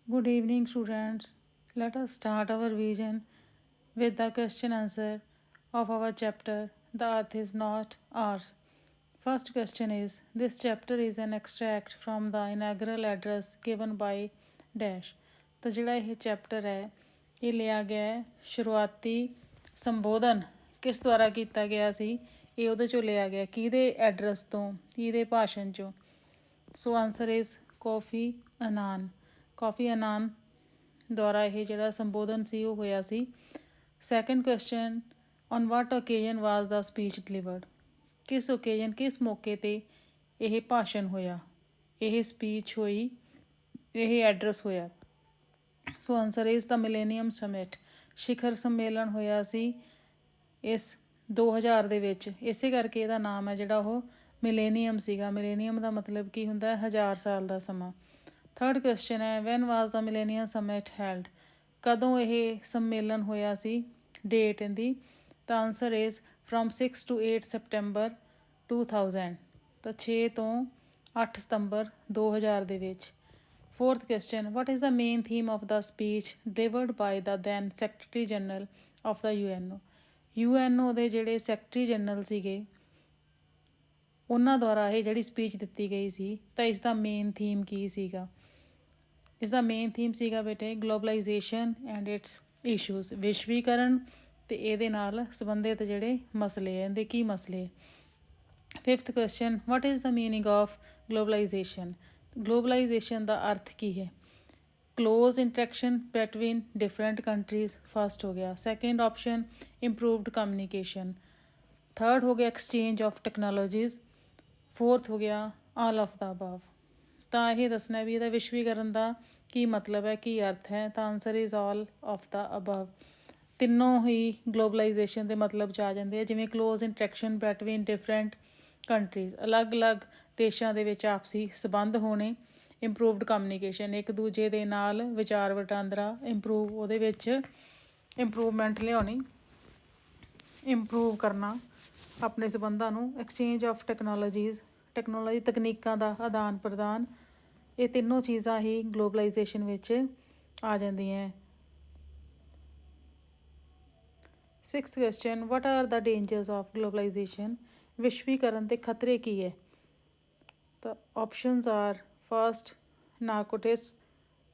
Good evening, students. Let us start our vision with the question answer of our chapter The Earth is Not Ours. First question is This chapter is an extract from the inaugural address given by Dash. ਤਾਂ ਜਿਹੜਾ ਇਹ chapter ਹੈ ਇਹ ਲਿਆ ਗਿਆ ਹੈ ਸ਼ੁਰੂਆਤੀ ਸੰਬੋਧਨ ਕਿਸ ਦੁਆਰਾ ਕੀਤਾ ਗਿਆ ਸੀ ਇਹ ਉਹਦੇ ਚੋਂ ਲਿਆ ਗਿਆ ਕਿਹਦੇ ਐਡਰੈਸ ਤੋਂ ਕਿਹਦੇ ਭਾਸ਼ਣ ਚੋਂ ਸੋ ਆਨਸਰ ਇਜ਼ ਕਾਫੀ ਅਨਾਨ ਦੁਆਰਾ ਇਹ ਜਿਹੜਾ ਸੰਬੋਧਨ ਸੀ ਉਹ ਹੋਇਆ ਸੀ second question on what occasion was the speech delivered ਕਿਸ ਓਕੇਜ਼ਨ ਕਿਸ ਮੌਕੇ 'ਤੇ ਇਹ ਭਾਸ਼ਣ ਹੋਇਆ ਇਹ ਸਪੀਚ ਹੋਈ ਇਹ ਐਡਰੈਸ ਹੋਇਆ so answer is the millennium summit ਸਿਖਰ ਸੰਮੇਲਨ ਹੋਇਆ ਸੀ ਇਸ 2000 ਦੇ ਵਿੱਚ ਇਸੇ ਕਰਕੇ ਇਹਦਾ ਨਾਮ ਹੈ ਜਿਹੜਾ ਉਹ ਮਿਲੇਨੀਅਮ ਸੀਗਾ ਮਿਲੇਨੀਅਮ ਦਾ ਮਤਲਬ ਕੀ ਹੁੰਦਾ ਹੈ 1000 ਸਾਲ ਦਾ ਸਮਾਂ ਥਰਡ ਕੁਐਸਚਨ ਹੈ ਵੈਨ ਵਾਜ਼ ਦਾ ਮਿਲੇਨੀਅਮ ਸਮਿਟ ਹੈਲਡ ਕਦੋਂ ਇਹ ਸੰਮੇਲਨ ਹੋਇਆ ਸੀ ਡੇਟ ਇਹਦੀ ਤਾਂ answer is from 6 to 8 September 2000 ਤਾਂ 6 ਤੋਂ 8 ਸਤੰਬਰ 2000 ਦੇ ਵਿੱਚ Fourth question What is the main theme of the speech delivered by the then Secretary General of the UNO? UNO ਦੇ ਜਿਹੜੇ ਸੈਕਟਰੀ ਜਨਰਲ ਸੀਗੇ ਉਹਨਾਂ ਦੁਆਰਾ ਇਹ ਜਿਹੜੀ ਸਪੀਚ ਦਿੱਤੀ ਗਈ ਸੀ ਤਾਂ ਇਸ ਦਾ ਮੇਨ ਥੀਮ ਕੀ ਸੀਗਾ ਇਸ ਦਾ ਮੇਨ ਥੀਮ ਸੀਗਾ ਬੇਟੇ ਗਲੋਬਲਾਈਜੇਸ਼ਨ ਐਂਡ ਇਟਸ ਇਸ਼ੂਜ਼ ਵਿਸ਼ਵੀਕਰਨ ਅਤੇ ਇਹਦੇ ਨਾਲ ਸੰਬੰਧਿਤ ਜਿਹੜੇ ਮਸਲੇ ਹੈ ਇਹਦੇ ਕੀ ਮਸਲੇ fifth question what is the meaning of globalization globalization ਦਾ ਅਰਥ ਕੀ ਹੈ close interaction between different countries first ਹੋ ਗਿਆ second option improved communication third ਹੋ ਗਿਆ ਐਕਸਚੇਂਜ ਆਫ ਟੈਕਨੋਲੋਜੀਜ਼ ਫੋਰਥ ਹੋ ਗਿਆ ਆਲ ਆਫ ਦਾ ਅਬਵ ਤਾਂ ਇਹ ਦੱਸਣਾ ਵੀ ਇਹਦਾ ਵਿਸ਼ਵੀਕਰਨ ਦਾ ਕੀ ਮਤਲਬ ਹੈ ਕੀ ਅਰਥ ਹੈ ਤਾਂ answer is all of the above ਤਿੰਨੋਂ ਹੀ ਗਲੋਬਲਾਈਜੇਸ਼ਨ ਦੇ ਮਤਲਬ 'ਚ ਆ ਜਾਂਦੇ ਆ ਜਿਵੇਂ close interaction between different countries ਅਲੱਗ-ਅਲੱਗ ਦੇਸ਼ਾਂ ਦੇ ਵਿੱਚ ਆਪਸੀ ਸੰਬੰਧ ਹੋਣੇ ਇੰਪਰੂਵਡ ਕਮਿਊਨੀਕੇਸ਼ਨ ਇੱਕ ਦੂਜੇ ਦੇ ਨਾਲ ਵਿਚਾਰ ਵਟਾਂਦਰਾ ਇੰਪਰੂਵ ਉਹਦੇ ਵਿੱਚ ਇੰਪਰੂਵਮੈਂਟ ਲਿਆਉਣੀ ਇੰਪਰੂਵ ਕਰਨਾ ਆਪਣੇ ਸੰਬੰਧਾਂ ਨੂੰ ਐਕਸਚੇਂਜ ਆਫ ਟੈਕਨੋਲੋਜੀਜ਼ ਟੈਕਨੋਲੋਜੀ ਤਕਨੀਕਾਂ ਦਾ ਆਦਾਨ ਪ੍ਰਦਾਨ ਇਹ ਤਿੰਨੋਂ ਚੀਜ਼ਾਂ ਹੀ ਗਲੋਬਲਾਈਜੇਸ਼ਨ ਵਿੱਚ ਆ ਜਾਂਦੀਆਂ sixth question what are the dangers of globalisation ਵਿਸ਼ਵੀਕਰਨ ਦੇ ਖਤਰੇ ਕੀ ਹੈ ਤਾਂ options are first narcotics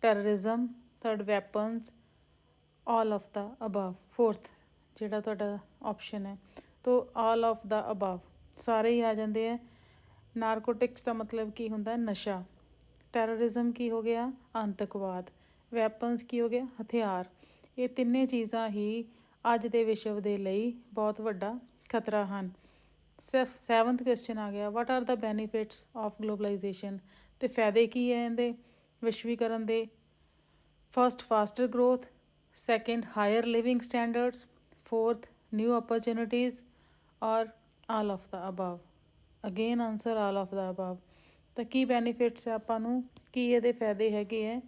terrorism third weapons all of the above fourth ਜਿਹੜਾ ਤੁਹਾਡਾ ਆਪਸ਼ਨ ਹੈ ਤੋ ਆਲ ਆਫ ਦਾ ਅਬਵ ਸਾਰੇ ਹੀ ਆ ਜਾਂਦੇ ਹੈ ਨਾਰਕੋਟਿਕਸ ਦਾ ਮਤਲਬ ਕੀ ਹੁੰਦਾ ਨਸ਼ਾ ਟੈਰਰਿਜ਼ਮ ਕੀ ਹੋ ਗਿਆ ਆਤੰਕਵਾਦ ਵੈਪਨਸ ਕੀ ਹੋ ਗਿਆ ਹਥਿਆਰ ਇਹ ਤਿੰਨੇ ਚੀਜ਼ਾਂ ਹੀ ਅੱਜ ਦੇ ਵਿਸ਼ਵ ਦੇ ਲਈ ਬਹੁਤ ਵੱਡਾ ਖਤਰਾ ਹਨ ਸੈਵਨਥ ਕੁਐਸਚਨ ਆ ਗਿਆ what are the benefits of globalization ਅਤੇ ਫਾਇਦੇ ਕੀ ਹੈ ਇਹਦੇ ਵਿਸ਼ਵੀਕਰਨ ਦੇ first faster growth second higher living standards fourth new opportunities or all of the above again answer all of the above ਤਾਂ ਕੀ ਬੈਨੀਫਿਟਸ ਹੈ ਆਪਾਂ ਨੂੰ ਕੀ ਇਹਦੇ ਫਾਇਦੇ ਹੈਗੇ ਹੈ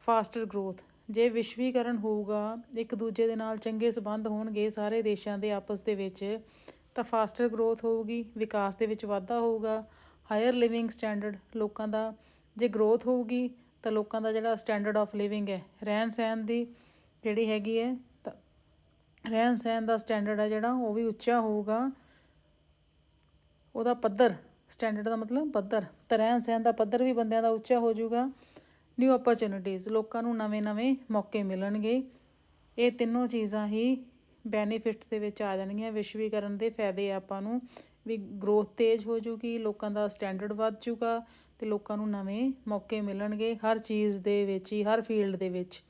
ਫਾਸਟਰ ਗਰੋਥ ਜੇ ਵਿਸ਼ਵੀਕਰਨ ਹੋਊਗਾ ਇੱਕ ਦੂਜੇ ਦੇ ਨਾਲ ਚੰਗੇ ਸੰਬੰਧ ਹੋਣਗੇ ਸਾਰੇ ਦੇਸ਼ਾਂ ਦੇ ਆਪਸ ਦੇ ਵਿੱਚ ਤਾਂ ਫਾਸਟਰ ਗਰੋਥ ਹੋਊਗੀ ਵਿਕਾਸ ਦੇ ਵਿੱਚ ਵਾਧਾ ਹੋਊਗਾ ਹਾਇਰ ਲਿਵਿੰਗ ਸਟੈਂਡਰਡ ਲੋਕਾਂ ਦਾ ਜੇ ਗਰੋਥ ਹੋਊਗੀ ਤਾਂ ਲੋਕਾਂ ਦਾ ਜਿਹੜਾ ਸਟੈਂਡਰਡ ਆਫ ਲਿਵਿੰਗ ਹੈ ਰਹਿਣ ਸਹਿਣ ਦੀ ਜਿਹੜੀ ਹੈਗੀ ਹੈ ਤਾਂ ਰਹਿਣ ਸਹਿਣ ਦਾ ਸਟੈਂਡਰਡ ਹੈ ਜਿਹੜਾ ਉਹ ਵੀ ਉੱਚਾ ਹੋਊਗਾ ਉਹਦਾ ਪੱਧਰ ਸਟੈਂਡਰਡ ਦਾ ਮਤਲਬ ਪੱਧਰ ਤਾਂ ਰਹਿਣ ਸਹਿਣ ਦਾ ਪੱਧਰ ਵੀ ਬੰਦਿਆਂ ਦਾ ਉੱਚਾ ਹੋ ਜਾਊਗਾ ਨਿਊ ਅਪਰਚੁਨਿਟੀਜ਼ ਲੋਕਾਂ ਨੂੰ ਨਵੇਂ ਮੌਕੇ ਮਿਲਣਗੇ ਇਹ ਤਿੰਨੋਂ ਚੀਜ਼ਾਂ ਹੀ ਬੈਨੀਫਿਟਸ ਦੇ ਵਿੱਚ ਆ ਜਾਣਗੀਆਂ ਵਿਸ਼ਵੀਕਰਨ ਦੇ ਫਾਇਦੇ ਆਪਾਂ ਨੂੰ ਵੀ ਗਰੋਥ ਤੇਜ਼ ਹੋ ਜੂਗੀ ਲੋਕਾਂ ਦਾ ਸਟੈਂਡਰਡ ਵੱਧ ਜੂਗਾ ਅਤੇ ਲੋਕਾਂ ਨੂੰ ਨਵੇਂ ਮੌਕੇ ਮਿਲਣਗੇ ਹਰ ਚੀਜ਼ ਦੇ ਵਿੱਚ ਹੀ ਹਰ ਫੀਲਡ ਦੇ ਵਿੱਚ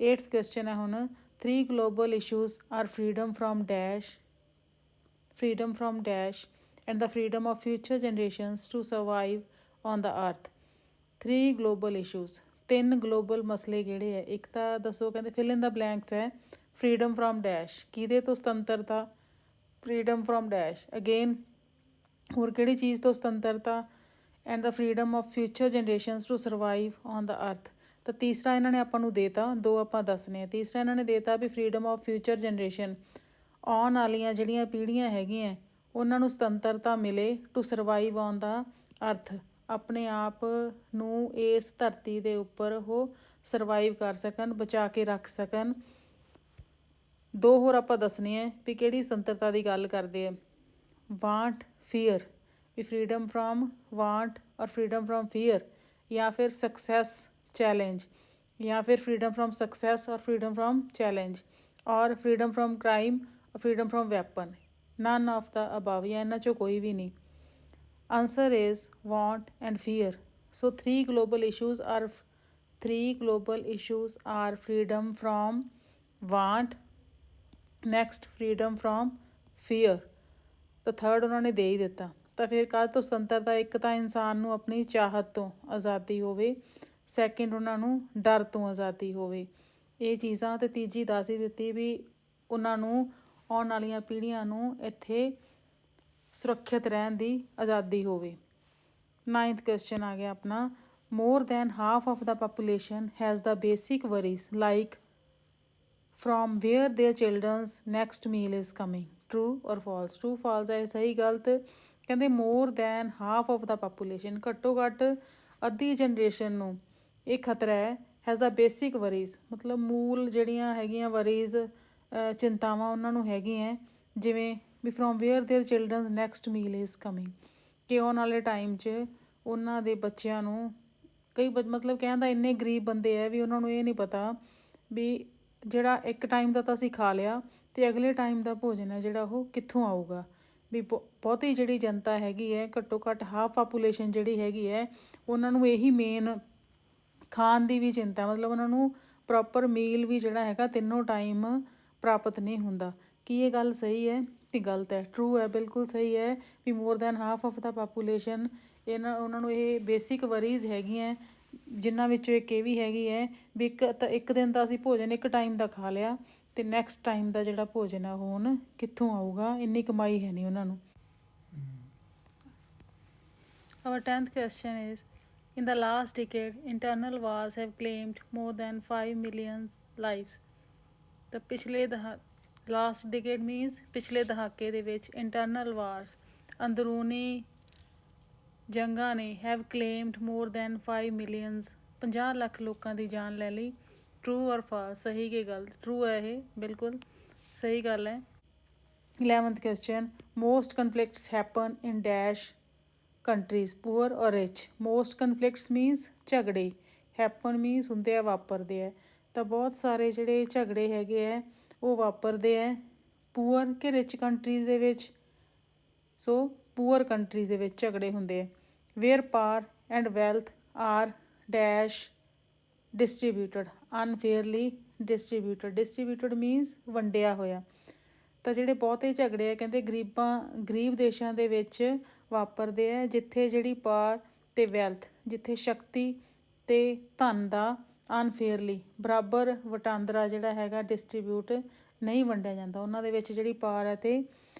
ਏਟਥ ਕੁਐਸਚਨ ਹੈ ਹੁਣ 3 global issues are freedom from dash and the freedom of future generations to survive on the earth 3 global issues 3 global ਮਸਲੇ ਕਿਹੜੇ ਹੈ ਇੱਕ ਤਾਂ ਦੱਸੋ ਕਹਿੰਦੇ ਫਿਲ ਇਨ ਦਾ ਬਲੈਂਕਸ ਹੈ ਫਰੀਡਮ ਫਰੋਮ ਡੈਸ਼ ਕਿਹਦੇ ਤੋਂ ਸੁਤੰਤਰਤਾ ਫਰੀਡਮ ਫਰੋਮ ਡੈਸ਼ ਅਗੇਨ ਹੋਰ ਕਿਹੜੀ ਚੀਜ਼ ਤੋਂ ਸੁਤੰਤਰਤਾ and the freedom of future generations to survive on the earth ਤਾਂ ਤੀਸਰਾ ਇਹਨਾਂ ਨੇ ਆਪਾਂ ਨੂੰ ਦੇਤਾ ਦੋ ਆਪਾਂ ਦੱਸਣੇ ਆ ਤੀਸਰਾ ਇਹਨਾਂ ਨੇ ਦੇਤਾ ਵੀ ਫਰੀਡਮ ਆਫ ਫਿਊਚਰ ਜਨਰੇਸ਼ਨ ਆਉਣ ਵਾਲੀਆਂ ਜਿਹੜੀਆਂ ਪੀੜ੍ਹੀਆਂ ਹੈਗੀਆਂ ਉਹਨਾਂ ਨੂੰ ਸੁਤੰਤਰਤਾ ਮਿਲੇ ਟੂ ਸਰਵਾਈਵ ਔਨ ਦਾ ਅਰਥ ਆਪਣੇ ਆਪ ਨੂੰ ਇਸ ਧਰਤੀ ਦੇ ਉੱਪਰ ਉਹ ਸਰਵਾਈਵ ਕਰ ਸਕਣ, ਬਚਾ ਕੇ ਰੱਖ ਸਕਣ। 2 ਹੋਰ ਆਪਾਂ ਦੱਸਣੇ ਹੈ ਵੀ ਕਿਹੜੀ ਸੁਤੰਤਰਤਾ ਦੀ ਗੱਲ ਕਰਦੇ ਆ। ਵਾਂਟ ਫੀਅਰ, ਵੀ ਫਰੀडम फ्रॉम वांट और फ्रीडम फ्रॉम फीयर, या फिर सक्सेस चैलेंज, या फिर फ्रीडम फ्रॉम सक्सेस और फ्रीडम फ्रॉम चैलेंज, और फ्रीडम फ्रॉम क्राइम और freedom from weapon. None of the above, या इन्हां चों कोई भी नहीं। Answer is want and fear. So three global issues are freedom from want, next freedom from fear, ਤਾਂ ਥਰਡ ਉਹਨਾਂ ਨੇ ਦੇ ਹੀ ਦਿੱਤਾ। ਤਾਂ ਫਿਰ ਕਾਹਦੇ ਤੋਂ ਸੁਤੰਤਰਤਾ? ਇੱਕ ਤਾਂ ਇਨਸਾਨ ਨੂੰ ਆਪਣੀ ਚਾਹਤ ਤੋਂ ਆਜ਼ਾਦੀ ਹੋਵੇ, ਸੈਕਿੰਡ ਉਹਨਾਂ ਨੂੰ ਡਰ ਤੋਂ ਆਜ਼ਾਦੀ ਹੋਵੇ। ਇਹ ਚੀਜ਼ਾਂ, ਅਤੇ ਤੀਜੀ ਦੱਸ ਹੀ ਦਿੱਤੀ ਵੀ ਉਹਨਾਂ ਨੂੰ ਆਉਣ ਵਾਲੀਆਂ ਪੀੜ੍ਹੀਆਂ ਨੂੰ ਇੱਥੇ ਸੁਰੱਖਿਅਤ ਰਹਿਣ ਦੀ ਆਜ਼ਾਦੀ ਹੋਵੇ। 9th ਕੁਐਸਚਨ ਆ ਗਿਆ ਆਪਣਾ, more than half of the population has the basic worries like from where their children's next meal is coming, true or false? true false ਹੈ, ਸਹੀ ਗਲਤ? ਕਹਿੰਦੇ more than half of the population, ਘੱਟੋ ਘੱਟ ਅੱਧੀ ਜਨਰੇਸ਼ਨ ਨੂੰ ਇਹ ਖਤਰਾ ਹੈ। has the basic worries, ਮਤਲਬ ਮੂਲ ਜਿਹੜੀਆਂ ਹੈਗੀਆਂ ਵਰੀਜ਼, ਚਿੰਤਾਵਾਂ ਉਹਨਾਂ ਨੂੰ ਹੈਗੀਆਂ, ਜਿਵੇਂ ਵੀ from where their children's next meal is coming, ਕਿ ਆਉਣ ਵਾਲੇ ਟਾਈਮ 'ਚ ਉਹਨਾਂ ਦੇ ਬੱਚਿਆਂ ਨੂੰ ਕਈ ਮਤਲਬ ਕਹਿੰਦਾ ਇੰਨੇ ਗਰੀਬ ਬੰਦੇ ਹੈ ਵੀ ਉਹਨਾਂ ਨੂੰ ਇਹ ਨਹੀਂ ਪਤਾ ਵੀ ਜਿਹੜਾ ਇੱਕ ਟਾਈਮ ਦਾ ਤਾਂ ਅਸੀਂ ਖਾ ਲਿਆ ਅਤੇ ਅਗਲੇ ਟਾਈਮ ਦਾ ਭੋਜਨ ਹੈ ਜਿਹੜਾ ਉਹ ਕਿੱਥੋਂ ਆਊਗਾ। ਵੀ ਬਹੁਤੀ ਜਿਹੜੀ ਜਨਤਾ ਹੈਗੀ ਹੈ, ਘੱਟੋ ਘੱਟ ਹਾਫ ਪਾਪੂਲੇਸ਼ਨ ਜਿਹੜੀ ਹੈਗੀ ਹੈ, ਉਹਨਾਂ ਨੂੰ ਇਹੀ ਮੇਨ ਖਾਣ ਦੀ ਵੀ ਚਿੰਤਾ, ਮਤਲਬ ਉਹਨਾਂ ਨੂੰ ਪ੍ਰੋਪਰ ਮੀਲ ਵੀ ਜਿਹੜਾ ਹੈਗਾ ਤਿੰਨੋਂ ਟਾਈਮ ਪ੍ਰਾਪਤ ਨਹੀਂ ਹੁੰਦਾ। ਕੀ ਇਹ ਗੱਲ ਸਹੀ ਹੈ ਕਿ ਗਲਤ ਹੈ? ਟਰੂ ਹੈ, ਬਿਲਕੁਲ ਸਹੀ ਹੈ। We more than half of the population ਉਹਨਾਂ ਨੂੰ ਇਹ ਬੇਸਿਕ ਵਰੀਜ਼ ਹੈਗੀਆਂ, ਜਿਨ੍ਹਾਂ ਵਿੱਚੋਂ ਇੱਕ ਇਹ ਵੀ ਹੈਗੀ ਹੈ ਵੀ ਇੱਕ ਦਿਨ ਦਾ ਅਸੀਂ ਭੋਜਨ ਇੱਕ ਟਾਈਮ ਦਾ ਖਾ ਲਿਆ ਅਤੇ ਨੈਕਸਟ ਟਾਈਮ ਦਾ ਜਿਹੜਾ ਭੋਜਨ ਹੈ ਉਹ ਹੁਣ ਕਿੱਥੋਂ ਆਊਗਾ, ਇੰਨੀ ਕਮਾਈ ਹੈ ਨਹੀਂ ਉਹਨਾਂ ਨੂੰ। Our 10th question is, in the last decade, internal wars have claimed more than 5 million lives. ਤਾਂ ਪਿਛਲੇ ਲਾਸਟ ਡਿਕੇਡ ਮੀਨਸ ਪਿਛਲੇ ਦਹਾਕੇ ਦੇ ਵਿੱਚ ਇੰਟਰਨਲ ਵਾਰਸ, ਅੰਦਰੂਨੀ ਜੰਗਾਂ ਨੇ have claimed more than 5 millions, 50 lakh ਲੋਕਾਂ ਦੀ ਜਾਨ ਲੈ ਲਈ। ਟਰੂ ਔਰ ਫਾਲਸ, ਸਹੀ ਕਿ ਗਲਤ? ਟਰੂ ਹੈ, ਇਹ ਬਿਲਕੁਲ ਸਹੀ ਗੱਲ ਹੈ। 11th question, most conflicts happen in dash countries, poor or rich? most conflicts means ਝਗੜੇ, happen means ਹੁੰਦੇ ਆ, ਵਾਪਰਦੇ ਹੈ। ਤਾਂ ਬਹੁਤ ਸਾਰੇ ਜਿਹੜੇ ਝਗੜੇ ਹੈਗੇ ਹੈ ਉਹ ਵਾਪਰਦੇ ਹੈ ਪੂਅਰ ਕਿ ਰਿਚ ਕੰਟਰੀਜ਼ ਦੇ ਵਿੱਚ। ਸੋ ਪੂਅਰ ਕੰਟਰੀਜ਼ ਦੇ ਵਿੱਚ ਝਗੜੇ ਹੁੰਦੇ ਹੈ। Where power and wealth are dash distributed, unfairly distributed means ਵੰਡਿਆ ਹੋਇਆ। ਤਾਂ ਜਿਹੜੇ ਬਹੁਤੇ ਝਗੜੇ ਆ ਕਹਿੰਦੇ ਗਰੀਬ ਦੇਸ਼ਾਂ ਦੇ ਵਿੱਚ ਵਾਪਰਦੇ ਹੈ, ਜਿੱਥੇ ਜਿਹੜੀ ਪਾਵਰ ਅਤੇ ਵੈਲਥ, ਜਿੱਥੇ ਸ਼ਕਤੀ ਅਤੇ ਧਨ ਦਾ ਅਨਫੇਅਰਲੀ ਬਰਾਬਰ ਵਟਾਂਦਰਾ ਜਿਹੜਾ ਹੈਗਾ ਡਿਸਟਰੀਬਿਊਟ ਨਹੀਂ ਵੰਡਿਆ ਜਾਂਦਾ। ਉਹਨਾਂ ਦੇ ਵਿੱਚ ਜਿਹੜੀ ਪਾਵਰ ਹੈ ਅਤੇ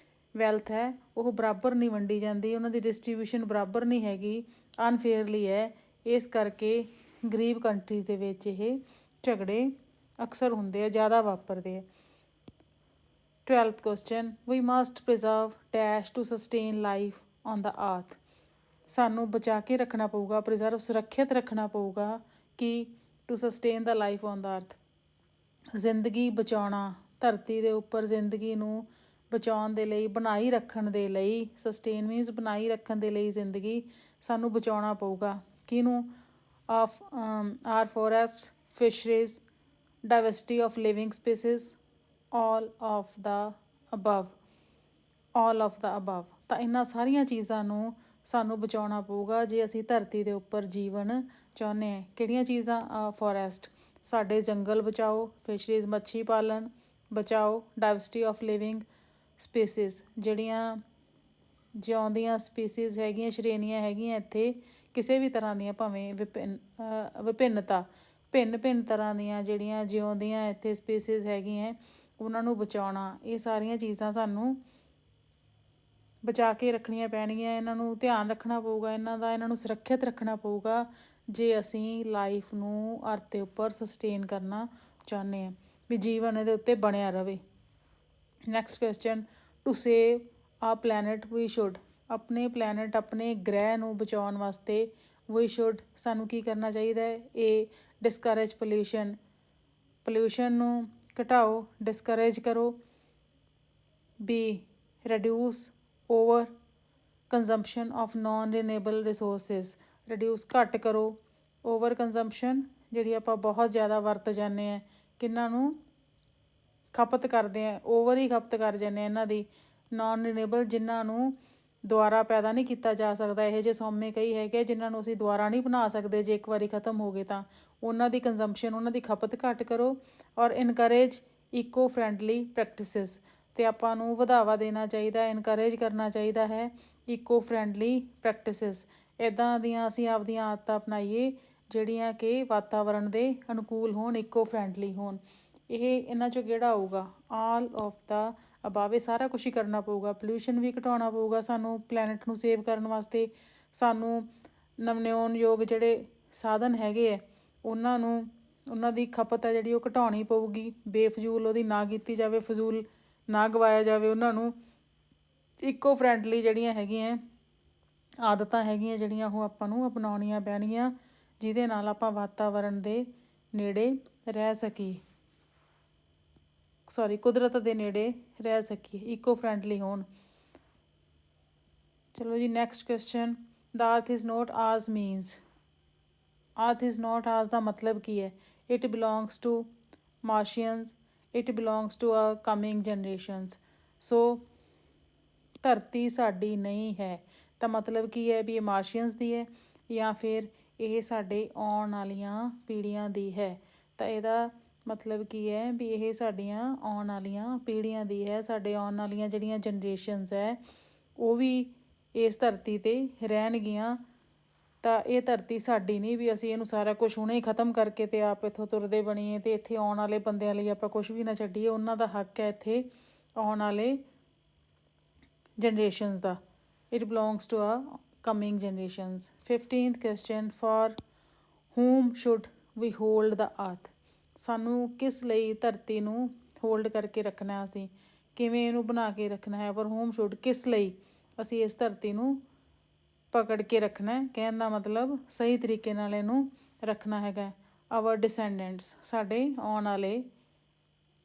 ਵੈਲਥ ਹੈ ਉਹ ਬਰਾਬਰ ਨਹੀਂ ਵੰਡੀ ਜਾਂਦੀ, ਉਹਨਾਂ ਦੀ ਡਿਸਟਰੀਬਿਊਸ਼ਨ ਬਰਾਬਰ ਨਹੀਂ ਹੈਗੀ, ਅਨਫੇਅਰਲੀ ਹੈ। ਇਸ ਕਰਕੇ ਗਰੀਬ ਕੰਟਰੀਜ਼ ਦੇ ਵਿੱਚ ਇਹ ਝਗੜੇ ਅਕਸਰ ਹੁੰਦੇ ਆ, ਜ਼ਿਆਦਾ ਵਾਪਰਦੇ ਆ। 12th question, we must preserve dash to sustain life on the earth. ਸਾਨੂੰ ਬਚਾ ਕੇ ਰੱਖਣਾ ਪਊਗਾ, ਪ੍ਰਿਜ਼ਰਵ ਸੁਰੱਖਿਅਤ ਰੱਖਣਾ ਪਊਗਾ ਕਿ to sustain the life on the earth, ਜ਼ਿੰਦਗੀ ਬਚਾਉਣਾ, ਧਰਤੀ ਦੇ ਉੱਪਰ ਜ਼ਿੰਦਗੀ ਨੂੰ ਬਚਾਉਣ ਦੇ ਲਈ, ਬਣਾਈ ਰੱਖਣ ਦੇ ਲਈ, ਸਸਟੇਨ ਮੀਨਸ ਬਣਾਈ ਰੱਖਣ ਦੇ ਲਈ ਜ਼ਿੰਦਗੀ ਸਾਨੂੰ ਬਚਾਉਣਾ ਪਊਗਾ। ਕਿਹਨੂੰ? Our forest, fisheries, diversity of living species, all of the above. ਤਾਂ ਇਹਨਾਂ ਸਾਰੀਆਂ ਚੀਜ਼ਾਂ ਨੂੰ ਸਾਨੂੰ ਬਚਾਉਣਾ ਪਊਗਾ ਜੇ ਅਸੀਂ ਧਰਤੀ ਦੇ ਉੱਪਰ ਜੀਵਨ ਚਾਹੁੰਦੇ ਹਾਂ। ਕਿਹੜੀਆਂ ਚੀਜ਼ਾਂ? ਫੋਰੈਸਟ, ਸਾਡੇ ਜੰਗਲ ਬਚਾਓ, ਫਿਸ਼ਰੀਜ਼, ਮੱਛੀ ਪਾਲਣ ਬਚਾਓ, ਡਾਇਵਰਸਿਟੀ ਆਫ ਲਿਵਿੰਗ ਸਪੀਸੀਜ਼, ਜਿਹੜੀਆਂ ਜਿਉਂਦੀਆਂ ਸਪੀਸੀਜ਼ ਹੈਗੀਆਂ, ਸ਼੍ਰੇਣੀਆਂ ਹੈਗੀਆਂ ਇੱਥੇ ਕਿਸੇ ਵੀ ਤਰ੍ਹਾਂ ਦੀਆਂ, ਭਾਵੇਂ ਵਿਭਿੰਨਤਾ, ਭਿੰਨ ਤਰ੍ਹਾਂ ਦੀਆਂ ਜਿਹੜੀਆਂ ਜਿਉਂਦੀਆਂ ਇੱਥੇ ਸਪੀਸੀਜ਼ ਹੈਗੀਆਂ ਉਹਨਾਂ ਨੂੰ ਬਚਾਉਣਾ। ਇਹ ਸਾਰੀਆਂ ਚੀਜ਼ਾਂ ਸਾਨੂੰ ਬਚਾ ਕੇ ਰੱਖਣੀਆਂ ਪੈਣਗੀਆਂ, ਇਹਨਾਂ ਨੂੰ ਧਿਆਨ ਰੱਖਣਾ ਪਊਗਾ, ਇਹਨਾਂ ਨੂੰ ਸੁਰੱਖਿਅਤ ਰੱਖਣਾ ਪਊਗਾ ਜੇ ਅਸੀਂ ਲਾਈਫ ਨੂੰ ਅਰਥ ਦੇ ਉੱਪਰ ਸਸਟੇਨ ਕਰਨਾ ਚਾਹੁੰਦੇ ਹਾਂ, ਵੀ ਜੀਵਨ ਇਹਦੇ ਉੱਤੇ ਬਣਿਆ ਰਵੇ। ਨੈਕਸਟ ਕੁਐਸਚਨ, ਟੂ ਸੇਵ ਆ ਪਲੈਨਟ ਵੀ ਸ਼ੁੱਡ, ਆਪਣੇ ਪਲੈਨਟ, ਆਪਣੇ ਗ੍ਰਹਿ ਨੂੰ ਬਚਾਉਣ ਵਾਸਤੇ ਵੀ ਸ਼ੁੱਡ, ਸਾਨੂੰ ਕੀ ਕਰਨਾ ਚਾਹੀਦਾ ਹੈ? ਇਹ ਡਿਸਕਰੇਜ ਪੋਲਿਊਸ਼ਨ ਨੂੰ ਘਟਾਓ, ਡਿਸਕਰੇਜ ਕਰੋ। B, reduce over consumption of non-renewable resources, reduce ਘੱਟ ਕਰੋ। ਓਵਰ ਕੰਜ਼ੰਪਸ਼ਨ ਜਿਹੜੀ ਆਪਾਂ ਬਹੁਤ ਜ਼ਿਆਦਾ ਵਰਤ ਜਾਂਦੇ ਹਾਂ, ਕਿਹਨਾਂ ਨੂੰ ਖਪਤ ਕਰਦੇ ਹਾਂ, ਓਵਰ ਹੀ ਖਪਤ ਕਰ ਜਾਂਦੇ ਹਾਂ ਇਹਨਾਂ ਦੀ। ਨਾਨ ਰੀਨੇਬਲ ਜਿਨ੍ਹਾਂ ਨੂੰ ਦੁਬਾਰਾ ਪੈਦਾ ਨਹੀਂ ਕੀਤਾ ਜਾ ਸਕਦਾ, ਇਹੋ ਜਿਹੇ ਸੋਮੇ ਕਈ ਹੈਗੇ ਜਿਨ੍ਹਾਂ ਨੂੰ ਅਸੀਂ ਦੁਬਾਰਾ ਨਹੀਂ ਬਣਾ ਸਕਦੇ, ਜੇ ਇੱਕ ਵਾਰੀ ਖ਼ਤਮ ਹੋ ਗਏ ਤਾਂ ਉਹਨਾਂ ਦੀ ਕੰਜ਼ੰਪਸ਼ਨ, ਉਹਨਾਂ ਦੀ ਖਪਤ ਘੱਟ ਕਰੋ। ਔਰ ਇਨਕਰੇਜ ਇਕੋ ਫਰੈਂਡਲੀ ਪ੍ਰੈਕਟਿਸਿਸ, ਅਤੇ ਆਪਾਂ ਨੂੰ ਵਧਾਵਾ ਦੇਣਾ ਚਾਹੀਦਾ, ਇਨਕਰੇਜ ਕਰਨਾ ਚਾਹੀਦਾ ਹੈ ਇਕੋ ਫਰੈਂਡਲੀ ਪ੍ਰੈਕਟਿਸਿਸ। ਇੱਦਾਂ ਦੀਆਂ ਅਸੀਂ ਆਪਦੀਆਂ ਆਦਤਾਂ ਅਪਣਾਈਏ ਜਿਹੜੀਆਂ ਕਿ ਵਾਤਾਵਰਣ ਦੇ ਅਨੁਕੂਲ ਹੋਣ, ਇਕੋ ਫਰੈਂਡਲੀ ਹੋਣ। ਇਹਨਾਂ 'ਚੋਂ ਕਿਹੜਾ ਆਊਗਾ? ਆਲ ਆਫ ਦਾ ਅਬਾਵ। ਇਹ ਸਾਰਾ ਕੁਛ ਹੀ ਕਰਨਾ ਪਊਗਾ। ਪੋਲਿਊਸ਼ਨ ਵੀ ਘਟਾਉਣਾ ਪਊਗਾ ਸਾਨੂੰ ਪਲੈਨਟ ਨੂੰ ਸੇਵ ਕਰਨ ਵਾਸਤੇ। ਸਾਨੂੰ ਨਵਿਆਉਣਯੋਗ ਜਿਹੜੇ ਸਾਧਨ ਹੈਗੇ ਹੈ ਉਹਨਾਂ ਦੀ ਖਪਤ ਹੈ ਜਿਹੜੀ ਉਹ ਘਟਾਉਣੀ ਪਊਗੀ। ਬੇਫਜ਼ੂਲ ਉਹਦੀ ਨਾ ਕੀਤੀ ਜਾਵੇ, ਫਜ਼ੂਲ ਨਾ ਗਵਾਇਆ ਜਾਵੇ ਉਹਨਾਂ ਨੂੰ। ਇਕੋ ਫਰੈਂਡਲੀ ਜਿਹੜੀਆਂ ਹੈਗੀਆਂ ਆਦਤਾਂ ਹੈਗੀਆਂ ਜਿਹੜੀਆਂ ਉਹ ਆਪਾਂ ਨੂੰ ਅਪਣਾਉਣੀਆਂ ਪੈਣੀਆਂ, ਜਿਹਦੇ ਨਾਲ ਆਪਾਂ ਵਾਤਾਵਰਣ ਦੇ ਨੇੜੇ ਰਹਿ ਸਕੀਏ, ਕੁਦਰਤ ਦੇ ਨੇੜੇ ਰਹਿ ਸਕੀਏ, ਇਕੋ ਫਰੈਂਡਲੀ ਹੋਣ। ਚਲੋ ਜੀ, next question. The earth is not ours means. Earth is not ours ਦਾ ਮਤਲਬ ਕੀ ਹੈ? It belongs to Martians, it belongs to our coming generations. So ਧਰਤੀ ਸਾਡੀ ਨਹੀਂ ਹੈ, ਤਾਂ ਮਤਲਬ ਕੀ ਹੈ? ਵੀ ਇਹ ਮਾਰਸ਼ੀਅਨਸ ਦੀ ਹੈ ਜਾਂ ਫਿਰ ਇਹ ਸਾਡੇ ਆਉਣ ਵਾਲੀਆਂ ਪੀੜ੍ਹੀਆਂ ਦੀ ਹੈ। ਤਾਂ ਇਹਦਾ ਮਤਲਬ ਕੀ ਹੈ? ਵੀ ਇਹ ਸਾਡੀਆਂ ਆਉਣ ਵਾਲੀਆਂ ਪੀੜ੍ਹੀਆਂ ਦੀ ਹੈ। ਸਾਡੇ ਆਉਣ ਵਾਲੀਆਂ ਜਿਹੜੀਆਂ ਜਨਰੇਸ਼ਨਸ ਹੈ ਉਹ ਵੀ ਇਸ ਧਰਤੀ 'ਤੇ ਰਹਿਣਗੀਆਂ। ਤਾਂ ਇਹ ਧਰਤੀ ਸਾਡੀ ਨਹੀਂ ਵੀ ਅਸੀਂ ਇਹਨੂੰ ਸਾਰਾ ਕੁਛ ਹੁਣੇ ਹੀ ਖ਼ਤਮ ਕਰਕੇ ਅਤੇ ਆਪ ਇੱਥੋਂ ਤੁਰਦੇ ਬਣੀਏ ਅਤੇ ਇੱਥੇ ਆਉਣ ਵਾਲੇ ਬੰਦਿਆਂ ਲਈ ਆਪਾਂ ਕੁਛ ਵੀ ਨਾ ਛੱਡੀਏ। ਉਹਨਾਂ ਦਾ ਹੱਕ ਹੈ ਇੱਥੇ ਆਉਣ ਵਾਲੇ ਜਨਰੇਸ਼ਨਸ ਦਾ। It belongs to a coming generations. 15th question. For whom should we hold the earth. ਸਾਨੂੰ ਕਿਸ ਲਈ ਧਰਤੀ ਨੂੰ ਹੋਲਡ ਕਰਕੇ ਰੱਖਣਾ, ਅਸੀਂ ਕਿਵੇਂ ਇਹਨੂੰ ਬਣਾ ਕੇ ਰੱਖਣਾ ਹੈ? ਫਾਰ ਹੂਮ ਸ਼ੁੱਡ, ਕਿਸ ਲਈ ਅਸੀਂ ਇਸ ਧਰਤੀ ਨੂੰ ਪਕੜ ਕੇ ਰੱਖਣਾ। ਕਹਿਣ ਦਾ ਮਤਲਬ ਸਹੀ ਤਰੀਕੇ ਨਾਲ ਇਹਨੂੰ ਰੱਖਣਾ ਹੈਗਾ। ਆਵਰ ਡਿਸੈਂਡੈਂਟਸ, ਸਾਡੇ ਆਉਣ ਵਾਲੇ,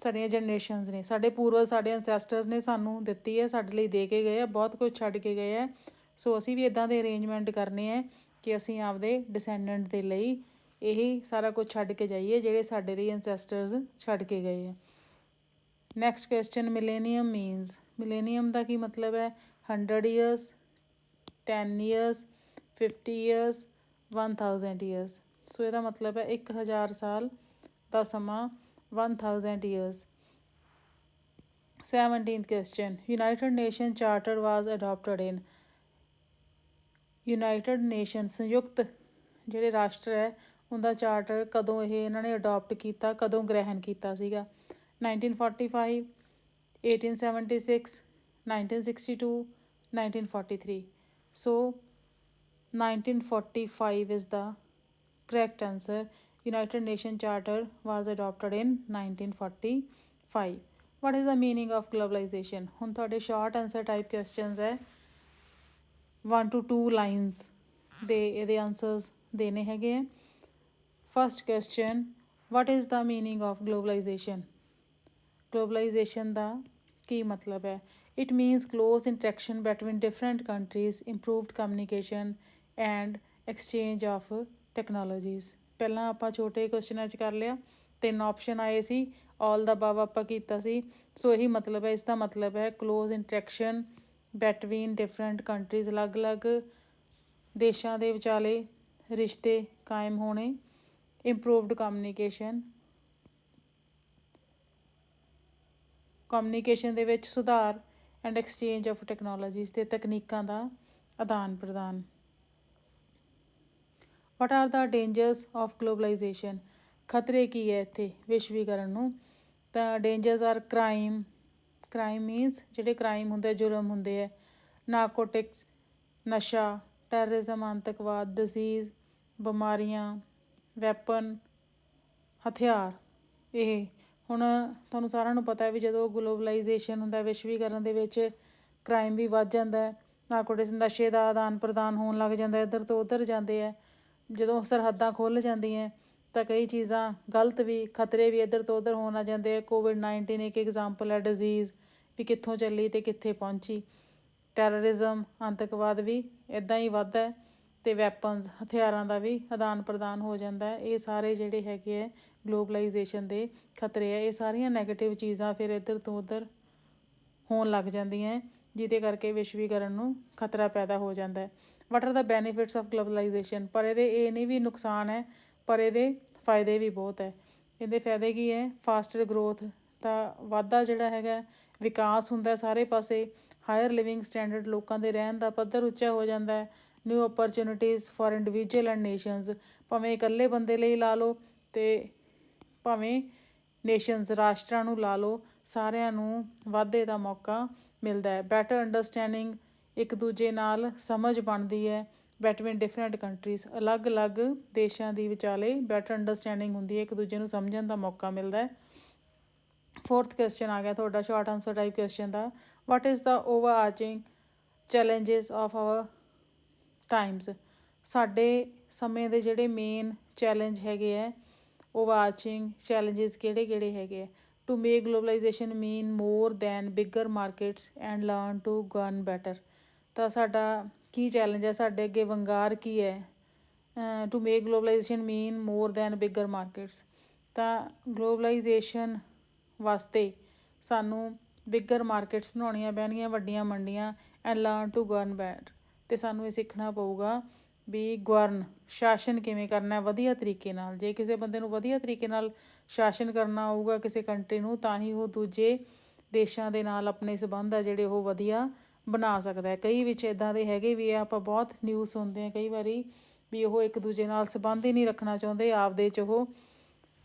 ਸਾਡੀਆਂ ਜਨਰੇਸ਼ਨਸ ਨੇ, ਸਾਡੇ ਪੂਰਵਜ, ਸਾਡੇ ਐਨਸੈਸਟਰਸ ਨੇ ਸਾਨੂੰ ਦਿੱਤੀ ਹੈ, ਸਾਡੇ ਲਈ ਦੇ ਕੇ ਗਏ ਆ, ਬਹੁਤ ਕੁਝ ਛੱਡ ਕੇ ਗਏ ਹੈ। ਸੋ ਅਸੀਂ ਵੀ ਇੱਦਾਂ ਦੇ ਅਰੇਂਜਮੈਂਟ ਕਰਨੇ ਹੈ ਕਿ ਅਸੀਂ ਆਪਦੇ ਡਿਸੈਂਡੈਂਟ ਦੇ ਲਈ ਇਹੀ ਸਾਰਾ ਕੁਝ ਛੱਡ ਕੇ ਜਾਈਏ ਜਿਹੜੇ ਸਾਡੇ ਲਈ ਐਨਸੈਸਟਰਸ ਛੱਡ ਕੇ ਗਏ ਹੈ। Next question. Millennium means. Millennium ਦਾ ਕੀ ਮਤਲਬ ਹੈ? 100 years, 10 years, 50 years, 1000 years। ਸੋ ਇਹਦਾ ਮਤਲਬ ਹੈ 1000 ਸਾਲ ਦਾ ਸਮਾਂ, 1000 years। 17th question. United Nation charter was adopted in. United Nation, ਸੰਯੁਕਤ ਜਿਹੜੇ ਰਾਸ਼ਟਰ ਹੈ ਉਹਦਾ ਚਾਰਟਰ ਕਦੋਂ ਇਹਨਾਂ ਨੇ ਅਡੋਪਟ ਕੀਤਾ, ਕਦੋਂ ਗ੍ਰਹਿਣ ਕੀਤਾ ਸੀਗਾ? 1945, 1876, 1962, 1943। ਸੋ 1945 is the correct answer. United Nations Charter was adopted in 1945. What is the meaning of globalization? ਹੁਣ ਤੁਹਾਡੇ ਸ਼ਾਰਟ ਆਨਸਰ ਟਾਈਪ ਕੁਐਸਚਨਸ ਹੈ, 1 to 2 ਲਾਈਨਸ ਦੇ ਇਹਦੇ ਆਨਸਰਸ ਦੇਣੇ ਹੈਗੇ ਹੈ। First question. What is the meaning of globalization? Globalization ਦਾ ਕੀ ਮਤਲਬ ਹੈ? It means close interaction between different countries, improved communication and exchange of technologies. ਪਹਿਲਾਂ ਆਪਾਂ ਛੋਟੇ ਕੁਐਸਚਨਾਂ 'ਚ ਕਰ ਲਿਆ, 3 ਆਪਸ਼ਨ ਆਏ ਸੀ, ਆਲ ਦਾ ਅਬਵ ਆਪਾਂ ਕੀਤਾ ਸੀ। ਸੋ ਇਹੀ ਮਤਲਬ ਹੈ, ਇਸ ਦਾ ਮਤਲਬ ਹੈ close interaction between different countries, ਅਲੱਗ-ਅਲੱਗ ਦੇਸ਼ਾਂ ਦੇ ਵਿਚਾਲੇ ਰਿਸ਼ਤੇ ਕਾਇਮ ਹੋਣੇ। ਇੰਪਰੂਵਡ ਕਮਿਊਨੀਕੇਸ਼ਨ ਦੇ ਵਿੱਚ ਸੁਧਾਰ ਐਂਡ ਐਕਸਚੇਂਜ ਆਫ ਟੈਕਨੋਲੋਜੀਜ਼, ਅਤੇ ਤਕਨੀਕਾਂ ਦਾ ਆਦਾਨ ਪ੍ਰਦਾਨ। What are the dangers of globalisation? ਖਤਰੇ ਕੀ ਹੈ ਇੱਥੇ ਵਿਸ਼ਵੀਕਰਨ ਨੂੰ? ਤਾਂ ਡੇਂਜਰਸ ਆਰ ਕ੍ਰਾਈਮ ਮੀਨਸ ਜਿਹੜੇ ਕ੍ਰਾਈਮ ਹੁੰਦੇ, ਜੁਰਮ ਹੁੰਦੇ ਹੈ। ਨਾਰਕੋਟਿਕਸ, ਨਸ਼ਾ, ਟੈਰਰਿਜ਼ਮ, ਆਤੰਕਵਾਦ, ਡਿਜ਼ੀਜ਼, ਬਿਮਾਰੀਆਂ, ਵੈਪਨ, ਹਥਿਆਰ। ਇਹ ਹੁਣ ਤੁਹਾਨੂੰ ਸਾਰਿਆਂ ਨੂੰ ਪਤਾ ਹੈ ਵੀ ਜਦੋਂ ਗਲੋਬਲਾਈਜੇਸ਼ਨ ਹੁੰਦਾ, ਵਿਸ਼ਵੀਕਰਨ ਦੇ ਵਿੱਚ ਕ੍ਰਾਈਮ ਵੀ ਵੱਧ ਜਾਂਦਾ ਹੈ। ਨਾਰਕੋਟਿਕਸ, ਨਸ਼ੇ ਦਾ ਆਦਾਨ ਪ੍ਰਦਾਨ ਹੋਣ ਲੱਗ ਜਾਂਦਾ, ਇੱਧਰ ਤੋਂ ਉੱਧਰ ਜਾਂਦੇ ਹੈ। ਜਦੋਂ ਸਰਹੱਦਾਂ ਖੁੱਲ੍ਹ ਜਾਂਦੀਆਂ ਤਾਂ ਕਈ ਚੀਜ਼ਾਂ ਗਲਤ ਵੀ, ਖਤਰੇ ਵੀ ਇੱਧਰ ਤੋਂ ਉੱਧਰ ਹੋਣ ਆ ਜਾਂਦੇ ਆ। ਕੋਵਿਡ-19 ਇੱਕ ਐਗਜ਼ਾਮਪਲ ਹੈ ਡਿਜ਼ੀਜ਼ ਵੀ ਕਿੱਥੋਂ ਚੱਲੀ ਅਤੇ ਕਿੱਥੇ ਪਹੁੰਚੀ। ਟੈਰਰਿਜ਼ਮ, ਆਤੰਕਵਾਦ ਵੀ ਇੱਦਾਂ ਹੀ ਵੱਧਦਾ ਹੈ ਅਤੇ ਵੈਪਨਸ, ਹਥਿਆਰਾਂ ਦਾ ਵੀ ਆਦਾਨ ਪ੍ਰਦਾਨ ਹੋ ਜਾਂਦਾ। ਇਹ ਸਾਰੇ ਜਿਹੜੇ ਹੈਗੇ ਹੈ ਗਲੋਬਲਾਈਜੇਸ਼ਨ ਦੇ ਖਤਰੇ ਹੈ। ਇਹ ਸਾਰੀਆਂ ਨੈਗੇਟਿਵ ਚੀਜ਼ਾਂ ਫਿਰ ਇੱਧਰ ਤੋਂ ਉੱਧਰ ਹੋਣ ਲੱਗ ਜਾਂਦੀਆਂ, ਜਿਹਦੇ ਕਰਕੇ ਵਿਸ਼ਵੀਕਰਨ ਨੂੰ ਖਤਰਾ ਪੈਦਾ ਹੋ ਜਾਂਦਾ। ਵਾਟ are the benefits of globalisation? ਪਰ ਇਹਦੇ ਇਹ ਨਹੀਂ ਵੀ ਨੁਕਸਾਨ ਹੈ, ਪਰ ਇਹਦੇ ਫਾਇਦੇ ਵੀ ਬਹੁਤ ਹੈ। ਇਹਦੇ ਫਾਇਦੇ ਕੀ ਹੈ? ਫਾਸਟਰ ਗਰੋਥ, ਤਾਂ ਵਾਧਾ ਜਿਹੜਾ ਹੈਗਾ, ਵਿਕਾਸ ਹੁੰਦਾ ਸਾਰੇ ਪਾਸੇ। ਹਾਇਰ ਲਿਵਿੰਗ ਸਟੈਂਡਰਡ, ਲੋਕਾਂ ਦੇ ਰਹਿਣ ਦਾ ਪੱਧਰ ਉੱਚਾ ਹੋ ਜਾਂਦਾ ਹੈ। New opportunities for individual and nations, ਭਾਵੇਂ ਇਕੱਲੇ ਬੰਦੇ ਲਈ ਲਾ ਲਓ ਅਤੇ ਭਾਵੇਂ ਨੇਸ਼ਨਸ, ਰਾਸ਼ਟਰਾਂ ਨੂੰ ਲਾ ਲਓ, ਸਾਰਿਆਂ ਨੂੰ ਵਾਧੇ ਦਾ ਮੌਕਾ ਮਿਲਦਾ ਹੈ। ਬੈਟਰ ਅੰਡਰਸਟੈਂਡਿੰਗ, ਇੱਕ ਦੂਜੇ ਨਾਲ ਸਮਝ ਬਣਦੀ ਹੈ। ਬਿਟਵੀਨ ਡਿਫਰੈਂਟ ਕੰਟਰੀਜ਼, ਅਲੱਗ-ਅਲੱਗ ਦੇਸ਼ਾਂ ਦੀ ਵਿਚਾਲੇ ਬੈਟਰ ਅੰਡਰਸਟੈਂਡਿੰਗ ਹੁੰਦੀ ਹੈ, ਇੱਕ ਦੂਜੇ ਨੂੰ ਸਮਝਣ ਦਾ ਮੌਕਾ ਮਿਲਦਾ ਹੈ। 4th ਕੁਐਸਚਨ ਆ ਗਿਆ ਤੁਹਾਡਾ ਸ਼ਾਰਟ ਆਨਸਰ ਟਾਈਪ ਕੁਐਸਚਨ ਦਾ। What is the overarching challenges of our times? ਸਾਡੇ ਸਮੇਂ ਦੇ ਜਿਹੜੇ ਮੇਨ ਚੈਲੰਜ ਹੈਗੇ ਹੈ, ਓਵਰ ਆਰਚਿੰਗ ਚੈਲੰਜਿਸ ਕਿਹੜੇ ਹੈਗੇ ਹੈ? To make globalisation mean more than bigger markets and learn to govern better. ਤਾਂ ਸਾਡਾ ਕੀ ਚੈਲੰਜ ਹੈ, ਸਾਡੇ ਅੱਗੇ ਵੰਗਾਰ ਕੀ ਹੈ? To make globalisation mean more than bigger markets, ਤਾਂ ਗਲੋਬਲਾਈਜੇਸ਼ਨ ਵਾਸਤੇ ਸਾਨੂੰ ਬਿਗਰ ਮਾਰਕੀਟਸ ਬਣਾਉਣੀਆਂ ਪੈਣਗੀਆਂ, ਵੱਡੀਆਂ ਮੰਡੀਆਂ। And learn to govern better, ਅਤੇ ਸਾਨੂੰ ਇਹ ਸਿੱਖਣਾ ਪਊਗਾ ਵੀ ਗਵਰਨ, ਸ਼ਾਸਨ ਕਿਵੇਂ ਕਰਨਾ ਵਧੀਆ ਤਰੀਕੇ ਨਾਲ। ਜੇ ਕਿਸੇ ਬੰਦੇ ਨੂੰ ਵਧੀਆ ਤਰੀਕੇ ਨਾਲ ਸ਼ਾਸਨ ਕਰਨਾ ਆਊਗਾ ਕਿਸੇ ਕੰਟਰੀ ਨੂੰ, ਤਾਂ ਹੀ ਉਹ ਦੂਜੇ ਦੇਸ਼ਾਂ ਦੇ ਨਾਲ ਆਪਣੇ ਸੰਬੰਧ ਆ ਜਿਹੜੇ ਉਹ ਵਧੀਆ ਬਣਾ ਸਕਦਾ। ਕਈ ਵਿੱਚ ਇੱਦਾਂ ਦੇ ਹੈਗੇ ਵੀ ਆ, ਆਪਾਂ ਬਹੁਤ ਨਿਊਜ਼ ਸੁਣਦੇ ਹਾਂ ਕਈ ਵਾਰੀ ਵੀ ਉਹ ਇੱਕ ਦੂਜੇ ਨਾਲ ਸੰਬੰਧ ਹੀ ਨਹੀਂ ਰੱਖਣਾ ਚਾਹੁੰਦੇ, ਆਪਦੇ 'ਚ ਉਹ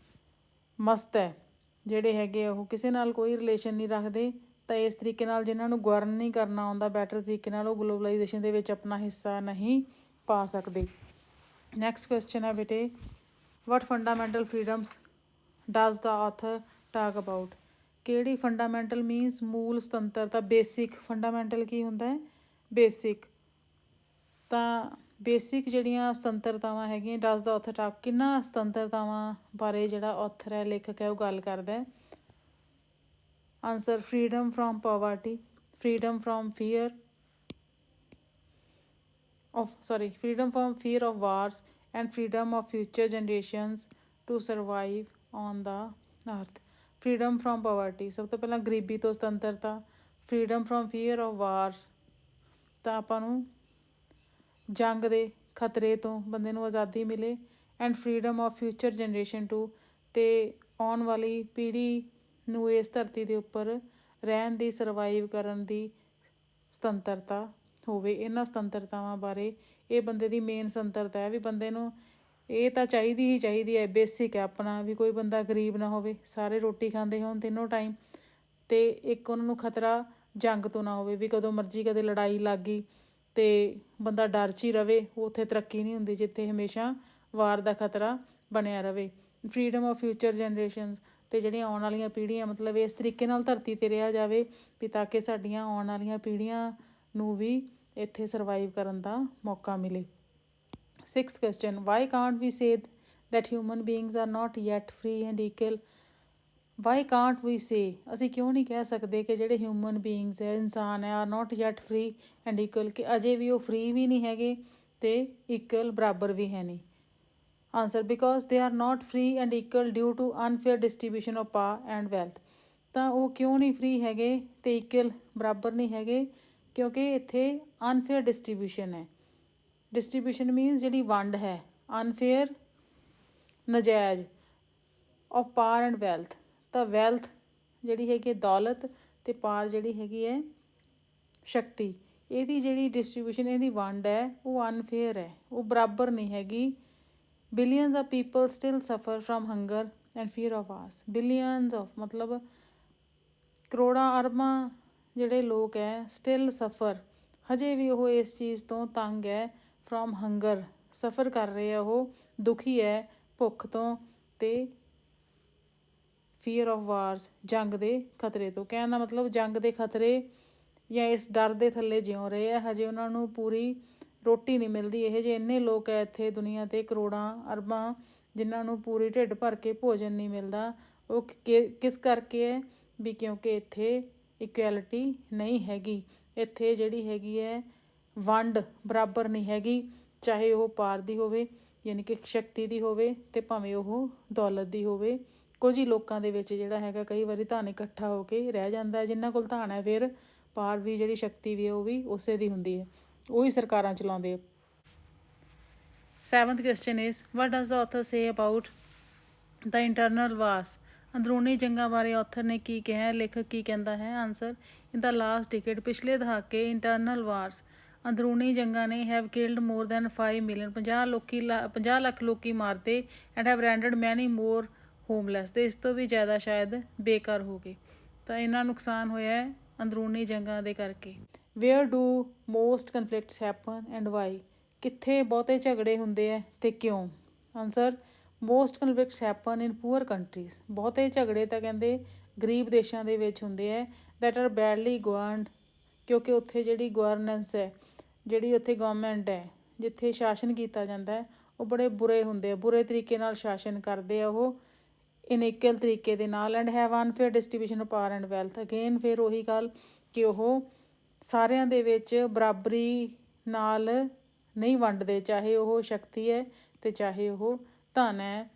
ਮਸਤ ਹੈ, ਜਿਹੜੇ ਹੈਗੇ ਉਹ ਕਿਸੇ ਨਾਲ ਕੋਈ ਰਿਲੇਸ਼ਨ ਨਹੀਂ ਰੱਖਦੇ। ਤਾਂ ਇਸ ਤਰੀਕੇ ਨਾਲ ਜਿਹਨਾਂ ਨੂੰ ਗਵਰਨ ਨਹੀਂ ਕਰਨਾ ਆਉਂਦਾ ਬੈਟਰ ਤਰੀਕੇ ਨਾਲ, ਉਹ ਗਲੋਬਲਾਈਜੇਸ਼ਨ ਦੇ ਵਿੱਚ ਆਪਣਾ ਹਿੱਸਾ ਨਹੀਂ ਪਾ ਸਕਦੇ। ਨੈਕਸਟ ਕੁਐਸਚਨ ਹੈ ਬੇਟੇ, what fundamental freedoms does the author talk about? ਕਿਹੜੀ ਫੰਡਾਮੈਂਟਲ ਮੀਨਸ ਮੂਲ ਸੁਤੰਤਰਤਾ, ਬੇਸਿਕ। ਫੰਡਾਮੈਂਟਲ ਕੀ ਹੁੰਦਾ ਹੈ? ਬੇਸਿਕ। ਤਾਂ ਬੇਸਿਕ ਜਿਹੜੀਆਂ ਸੁਤੰਤਰਤਾਵਾਂ ਹੈਗੀਆਂ, ਡਜ਼ ਦਾ ਆਥਰ ਟਾਕ, ਕਿੰਨਾ ਸੁਤੰਤਰਤਾਵਾਂ ਬਾਰੇ ਜਿਹੜਾ ਆਥਰ ਹੈ, ਲੇਖਕ ਹੈ, ਉਹ ਗੱਲ ਕਰਦਾ। Answer, freedom from poverty, freedom from fear of wars and freedom of future generations to survive on the earth. freedom from poverty, ਸਭ ਤੋਂ ਪਹਿਲਾਂ ਗਰੀਬੀ ਤੋਂ ਸੁਤੰਤਰਤਾ। freedom from fear of wars, ਤਾਂ ਆਪਾਂ ਨੂੰ ਜੰਗ ਦੇ ਖਤਰੇ ਤੋਂ ਬੰਦੇ ਨੂੰ ਆਜ਼ਾਦੀ ਮਿਲੇ। And freedom of future generation to, ਅਤੇ ਆਉਣ ਵਾਲੀ ਪੀੜ੍ਹੀ ਨੂੰ ਇਸ ਧਰਤੀ ਦੇ ਉੱਪਰ ਰਹਿਣ ਦੀ, ਸਰਵਾਈਵ ਕਰਨ ਦੀ ਸੁਤੰਤਰਤਾ ਹੋਵੇ। ਇਹਨਾਂ ਸੁਤੰਤਰਤਾਵਾਂ ਬਾਰੇ ਇਹ ਬੰਦੇ ਦੀ ਮੇਨ ਸੁਤੰਤਰਤਾ ਹੈ ਵੀ ਬੰਦੇ ਨੂੰ ਇਹ ਤਾਂ ਚਾਹੀਦੀ ਹੀ ਚਾਹੀਦੀ ਹੈ, ਬੇਸਿਕ ਹੈ ਆਪਣਾ, ਵੀ ਕੋਈ ਬੰਦਾ ਗਰੀਬ ਨਾ ਹੋਵੇ, ਸਾਰੇ ਰੋਟੀ ਖਾਂਦੇ ਹੋਣ ਤਿੰਨੋਂ ਟਾਈਮ, ਅਤੇ ਇੱਕ ਉਹਨਾਂ ਨੂੰ ਖਤਰਾ ਜੰਗ ਤੋਂ ਨਾ ਹੋਵੇ ਵੀ ਕਦੋਂ ਮਰਜ਼ੀ ਕਦੇ ਲੜਾਈ ਲੱਗ ਗਈ ਅਤੇ ਬੰਦਾ ਡਰ 'ਚ ਹੀ ਰਵੇ। ਉੱਥੇ ਤਰੱਕੀ ਨਹੀਂ ਹੁੰਦੀ ਜਿੱਥੇ ਹਮੇਸ਼ਾ ਵਾਰ ਦਾ ਖਤਰਾ ਬਣਿਆ ਰਵੇ। ਫਰੀਡਮ ਆਫ ਫਿਊਚਰ ਜਨਰੇਸ਼ਨਸ, ਅਤੇ ਜਿਹੜੀਆਂ ਆਉਣ ਵਾਲੀਆਂ ਪੀੜ੍ਹੀਆਂ, ਮਤਲਬ ਇਸ ਤਰੀਕੇ ਨਾਲ ਧਰਤੀ 'ਤੇ ਰਿਹਾ ਜਾਵੇ ਵੀ ਤਾਂ ਕਿ ਸਾਡੀਆਂ ਆਉਣ ਵਾਲੀਆਂ ਪੀੜ੍ਹੀਆਂ ਨੂੰ ਵੀ ਇੱਥੇ ਸਰਵਾਈਵ ਕਰਨ ਦਾ ਮੌਕਾ ਮਿਲੇ। 6th question, why can't we say that human beings are not yet free and equal? Why can't we say, ਅਸੀਂ ਕਿਉਂ ਨਹੀਂ ਕਹਿ ਸਕਦੇ ਕਿ ਜਿਹੜੇ ਹਿਊਮਨ ਬੀਇੰਗਸ ਹੈ, ਇਨਸਾਨ ਹੈ, R not yet free and equal, ਕਿ ਅਜੇ ਵੀ ਉਹ ਫਰੀ ਵੀ ਨਹੀਂ ਹੈਗੇ ਅਤੇ ਇਕੁਅਲ ਬਰਾਬਰ ਵੀ ਹੈ ਨਹੀਂ। Answer, because they are not free and equal due to unfair distribution of power and wealth. ਤਾਂ ਉਹ ਕਿਉਂ ਨਹੀਂ ਫਰੀ ਹੈਗੇ ਅਤੇ ਇਕੁਅਲ ਬਰਾਬਰ ਨਹੀਂ ਹੈਗੇ? ਕਿਉਂਕਿ ਇੱਥੇ ਅਨਫੇਅਰ ਡਿਸਟਰੀਬਿਊਸ਼ਨ ਹੈ। ਡਿਸਟਰੀਬਿਊਸ਼ਨ ਮੀਨਸ ਜਿਹੜੀ ਵੰਡ ਹੈ, ਅਨਫੇਅਰ ਨਜਾਇਜ਼, ਆਫ ਪਾਵਰ ਐਂਡ ਵੈਲਥ। ਤਾਂ ਵੈਲਥ ਜਿਹੜੀ ਹੈਗੀ ਦੌਲਤ, ਅਤੇ ਪਾਵਰ ਜਿਹੜੀ ਹੈਗੀ ਹੈ ਸ਼ਕਤੀ, ਇਹਦੀ ਜਿਹੜੀ ਡਿਸਟਰੀਬਿਊਸ਼ਨ, ਇਹਦੀ ਵੰਡ ਹੈ, ਉਹ ਅਨਫੇਅਰ ਹੈ, ਉਹ ਬਰਾਬਰ ਨਹੀਂ ਹੈਗੀ। ਬਿਲੀਅਨਸ ਆਫ ਪੀਪਲ ਸਟਿਲ ਸਫਰ from hunger and fear of Waris. Billions of ਮਤਲਬ ਕਰੋੜਾਂ ਅਰਬਾਂ ਜਿਹੜੇ ਲੋਕ ਹੈ, ਸਟਿਲ ਸਫਰ, ਹਜੇ ਵੀ ਉਹ ਇਸ ਚੀਜ਼ ਤੋਂ ਤੰਗ ਹੈ। ਫਰੋਮ ਹੰਗਰ, ਸਫਰ ਕਰ ਰਹੇ ਆ, ਉਹ ਦੁਖੀ ਹੈ ਭੁੱਖ ਤੋਂ, ਅਤੇ ਫੀਅਰ ਆਫ ਵਾਰਸ, ਜੰਗ ਦੇ ਖਤਰੇ ਤੋਂ। ਕਹਿਣ ਦਾ ਮਤਲਬ ਜੰਗ ਦੇ ਖਤਰੇ ਜਾਂ ਇਸ ਡਰ ਦੇ ਥੱਲੇ ਜਿਉਂ ਰਹੇ ਆ, ਹਜੇ ਉਹਨਾਂ ਨੂੰ ਪੂਰੀ ਰੋਟੀ ਨਹੀਂ ਮਿਲਦੀ। ਇਹੋ ਜਿਹੇ ਇੰਨੇ ਲੋਕ ਹੈ ਇੱਥੇ ਦੁਨੀਆ 'ਤੇ, ਕਰੋੜਾਂ ਅਰਬਾਂ ਜਿਨ੍ਹਾਂ ਨੂੰ ਪੂਰੀ ਢਿੱਡ ਭਰ ਕੇ ਭੋਜਨ ਨਹੀਂ ਮਿਲਦਾ। ਉਹ ਕਿਸ ਕਰਕੇ ਹੈ ਵੀ ਕਿਉਂਕਿ ਇੱਥੇ ਇਕੁਐਲਿਟੀ ਨਹੀਂ ਹੈਗੀ। ਇੱਥੇ ਜਿਹੜੀ ਹੈਗੀ ਹੈ ਵੰਡ ਬਰਾਬਰ ਨਹੀਂ ਹੈਗੀ, ਚਾਹੇ ਉਹ ਪਾਰ ਦੀ ਹੋਵੇ ਯਾਨੀ ਕਿ ਸ਼ਕਤੀ ਦੀ ਹੋਵੇ ਅਤੇ ਭਾਵੇਂ ਉਹ ਦੌਲਤ ਦੀ ਹੋਵੇ। ਕੁਝ ਹੀ ਲੋਕਾਂ ਦੇ ਵਿੱਚ ਜਿਹੜਾ ਹੈਗਾ ਕਈ ਵਾਰੀ ਧਨ ਇਕੱਠਾ ਹੋ ਕੇ ਰਹਿ ਜਾਂਦਾ। ਜਿਨ੍ਹਾਂ ਕੋਲ ਧਨ ਹੈ ਫਿਰ ਪਾਰ ਵੀ ਜਿਹੜੀ ਸ਼ਕਤੀ ਵੀ ਉਹ ਵੀ ਉਸੇ ਦੀ ਹੁੰਦੀ ਹੈ, ਉਹੀ ਸਰਕਾਰਾਂ ਚਲਾਉਂਦੇ ਆ। 7th question is what does the author say about the internal wars? ਅੰਦਰੂਨੀ ਜੰਗਾਂ ਬਾਰੇ ਆਥਰ ਨੇ ਕੀ ਕਿਹਾ, ਲੇਖਕ ਕੀ ਕਹਿੰਦਾ ਹੈ? ਆਂਸਰ ਇਨ ਦਾ ਲਾਸਟ ਡਿਕੇਡ, ਪਿਛਲੇ ਦਹਾਕੇ ਇੰਟਰਨਲ ਵਾਰਸ ਅੰਦਰੂਨੀ ਜੰਗਾਂ ਨੇ have killed more than 5 million 50 lakh ਲੋਕੀ ਮਾਰਤੇ ਐਂਡ ਹੈਵ ਰੈਂਡਰਡ ਮੈਨੀ ਮੋਰ ਹੋਮਲੈਸ, ਅਤੇ ਇਸ ਤੋਂ ਵੀ ਜ਼ਿਆਦਾ ਸ਼ਾਇਦ ਬੇਘਰ ਹੋ ਗਏ। ਤਾਂ ਇੰਨਾ ਨੁਕਸਾਨ ਹੋਇਆ ਹੈ ਅੰਦਰੂਨੀ ਜੰਗਾਂ ਦੇ ਕਰਕੇ। Where do most conflicts happen and why? ਕਿੱਥੇ ਬਹੁਤੇ ਝਗੜੇ ਹੁੰਦੇ ਹੈ ਅਤੇ ਕਿਉਂ? Answer most conflicts happen in poor countries. ਬਹੁਤੇ ਝਗੜੇ ਤਾਂ ਕਹਿੰਦੇ ਗਰੀਬ ਦੇਸ਼ਾਂ ਦੇ ਵਿੱਚ ਹੁੰਦੇ ਹੈ। ਦੈਟ ਆਰ ਬੈਡਲੀ ਗਵਰਨਡ, ਕਿਉਂਕਿ ਉੱਥੇ ਜਿਹੜੀ ਗਵਰਨੈਂਸ ਹੈ, ਜਿਹੜੀ ਉੱਥੇ ਗਵਰਨਮੈਂਟ ਹੈ, ਜਿੱਥੇ ਸ਼ਾਸਨ ਕੀਤਾ ਜਾਂਦਾ ਹੈ, ਉਹ ਬੜੇ ਬੁਰੇ ਹੁੰਦੇ ਆ, ਬੁਰੇ ਤਰੀਕੇ ਨਾਲ ਸ਼ਾਸਨ ਕਰਦੇ ਆ ਉਹ, ਇਨਈਕੁਅਲ ਤਰੀਕੇ ਦੇ ਨਾਲ। And have unfair distribution of power and wealth. Again ਫਿਰ ਉਹੀ ਗੱਲ ਕਿ ਉਹ ਸਾਰਿਆਂ ਦੇ ਵਿੱਚ ਬਰਾਬਰੀ ਨਾਲ ਨਹੀਂ ਵੰਡਦੇ, ਚਾਹੇ ਉਹ ਸ਼ਕਤੀ ਹੈ ਅਤੇ ਚਾਹੇ ਉਹ ਧਨ ਹੈ।